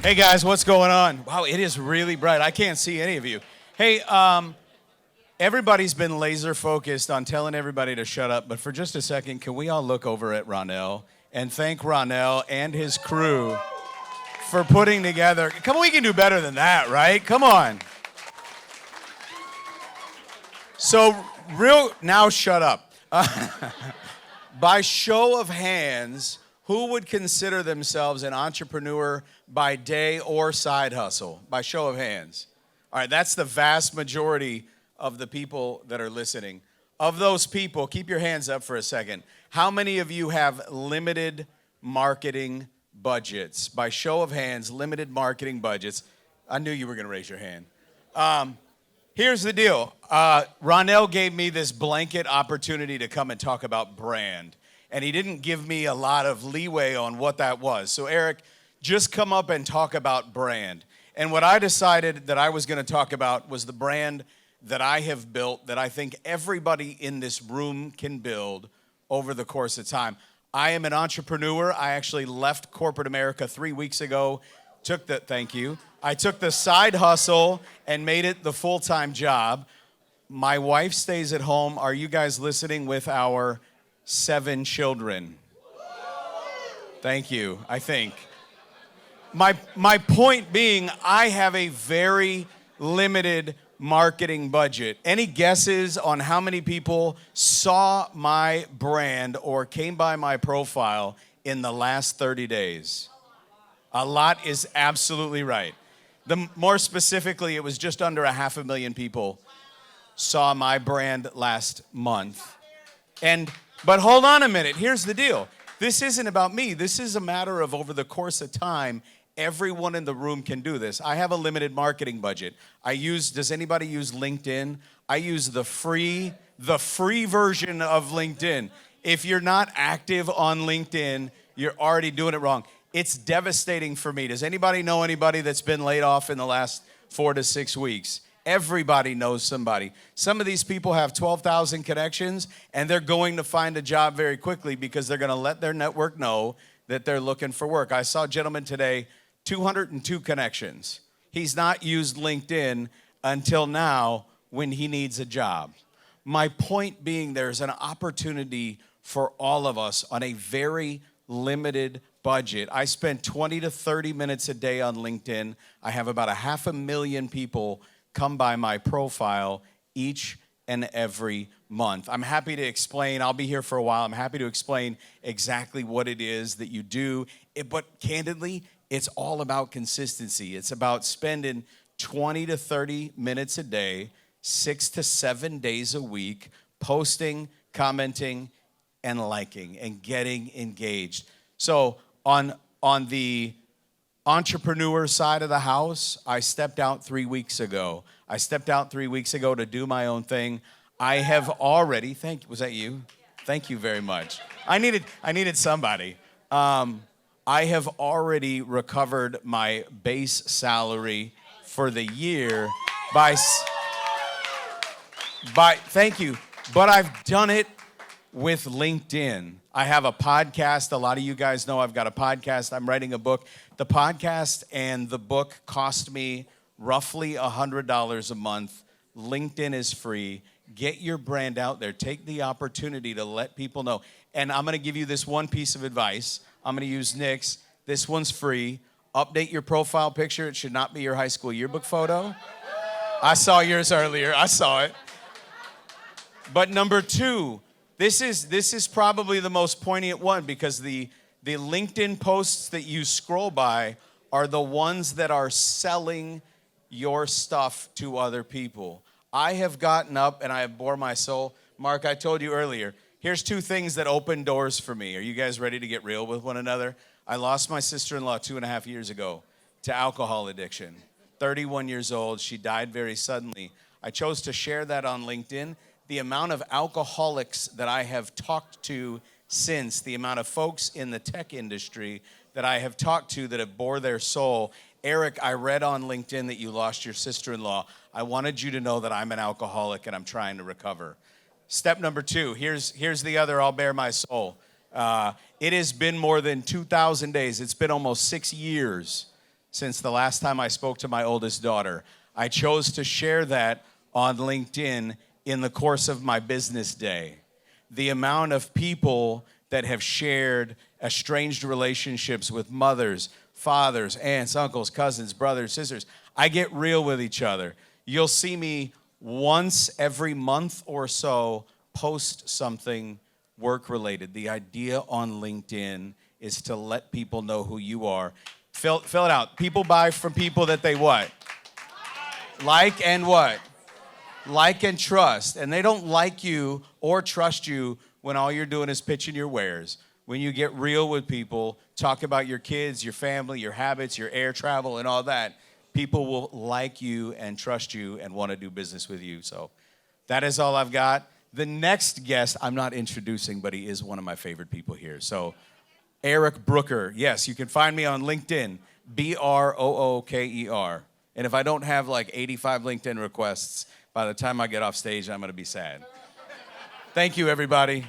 Hey guys, what's going on? Wow, it is really bright. I can't see any of you. Hey, everybody's been laser focused on telling everybody to shut up, but for just a second, can we all look over at Ronell and thank Ronell and his crew for putting together. Come on, we can do better than that, right? Come on. So, now shut up. By show of hands, who would consider themselves an entrepreneur by day or side hustle? By show of hands. All right, that's the vast majority of the people that are listening. Of those people, keep your hands up for a second. How many of you have limited marketing budgets? By show of hands, limited marketing budgets. I knew you were going to raise your hand. Here's the deal. Ronell gave me this blanket opportunity to come and talk about brand. And he didn't give me a lot of leeway on what that was. So Eric, just come up and talk about brand. And what I decided that I was going to talk about was the brand that I have built that I think everybody in this room can build over the course of time. I am an entrepreneur. I actually left corporate America 3 weeks ago. Thank you. I took the side hustle and made it the full-time job. My wife stays at home. Are you guys listening with our 7 children? Thank you, I think. My point being, I have a very limited marketing budget. Any guesses on how many people saw my brand or came by my profile in the last 30 days? A lot is absolutely right. More specifically, it was just under 500,000 people saw my brand last month. But hold on a minute. Here's the deal. This isn't about me. This is a matter of over the course of time, everyone in the room can do this. I have a limited marketing budget. Does anybody use LinkedIn? I use the free version of LinkedIn. If you're not active on LinkedIn, you're already doing it wrong. It's devastating for me. Does anybody know anybody that's been laid off in the last 4 to 6 weeks? Everybody knows somebody. Some of these people have 12,000 connections, and they're going to find a job very quickly because they're going to let their network know that they're looking for work. I saw a gentleman today, 202 connections. He's not used LinkedIn until now when he needs a job. My point being, there's an opportunity for all of us on a very limited budget. I spend 20 to 30 minutes a day on LinkedIn. I have about 500,000 people come by my profile each and every month. I'm happy to explain. I'll be here for a while. I'm happy to explain exactly what it is that you do. But candidly, it's all about consistency. It's about spending 20 to 30 minutes a day, 6 to 7 days a week, posting, commenting, and liking, and getting engaged. So on the entrepreneur side of the house, I stepped out 3 weeks ago. To do my own thing. I have already, was that you? Thank you very much. I needed somebody. I have already recovered my base salary for the year thank you, but I've done it with LinkedIn. I have a podcast. A lot of you guys know I've got a podcast. I'm writing a book. The podcast and the book cost me roughly $100 a month. LinkedIn is free. Get your brand out there. Take the opportunity to let people know. And I'm going to give you this one piece of advice. I'm going to use Nick's. This one's free. Update your profile picture. It should not be your high school yearbook photo. I saw yours earlier. I saw it. But number 2, this is probably the most poignant one because the LinkedIn posts that you scroll by are the ones that are selling your stuff to other people. I have gotten up and I have bore my soul. Mark, I told you earlier, here's 2 things that open doors for me. Are you guys ready to get real with one another? I lost my sister-in-law 2.5 years ago to alcohol addiction. 31 years old. She died very suddenly. I chose to share that on LinkedIn. The amount of alcoholics that I have talked to since, the amount of folks in the tech industry that I have talked to that have bore their soul. Eric, I read on LinkedIn that you lost your sister-in-law. I wanted you to know that I'm an alcoholic and I'm trying to recover. Step number 2, here's the other, I'll bare my soul. It has been more than 2,000 days. It's been almost 6 years since the last time I spoke to my oldest daughter. I chose to share that on LinkedIn in the course of my business day. The amount of people that have shared estranged relationships with mothers, fathers, aunts, uncles, cousins, brothers, sisters. I get real with each other. You'll see me once every month or so post something work-related. The idea on LinkedIn is to let people know who you are. Fill it out. People buy from people that they what? Like and what? Like and trust. And they don't like you or trust you when all you're doing is pitching your wares. When you get real with people, talk about your kids, your family, your habits, your air travel, and all that, people will like you and trust you and want to do business with you. So that is all I've got. The next guest, I'm not introducing, but he is one of my favorite people here. So Eric Brooker. Yes, you can find me on LinkedIn, Brooker. And if I don't have like 85 LinkedIn requests, by the time I get off stage, I'm going to be sad. Thank you, everybody.